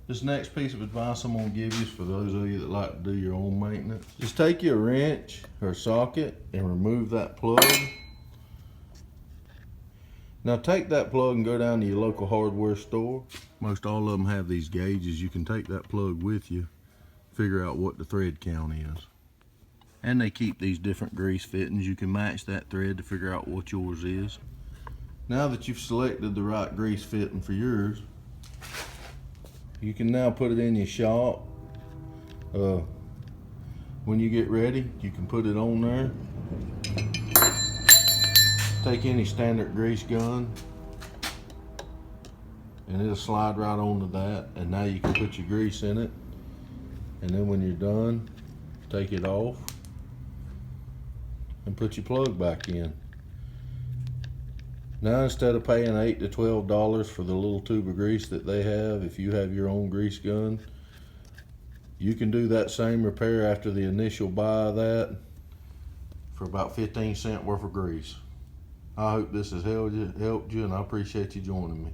This next piece of advice I'm gonna give you is for those of you that like to do your own maintenance. Just take your wrench or socket and remove that plug. Now take that plug and go down to your local hardware store. Most all of them have these gauges. You can take that plug with you, figure out what the thread count is. And they keep these different grease fittings. You can match that thread to figure out what yours is. Now that you've selected the right grease fitting for yours, you can now put it in your shop. When you get ready, you can put it on there. Take any standard grease gun and it'll slide right onto that, and now you can put your grease in it, and then when you're done, take it off and put your plug back in. Now instead of paying $8 to $12 for the little tube of grease that they have, if you have your own grease gun, you can do that same repair after the initial buy of that for about 15 cents worth of grease. I hope this has helped you, and I appreciate you joining me.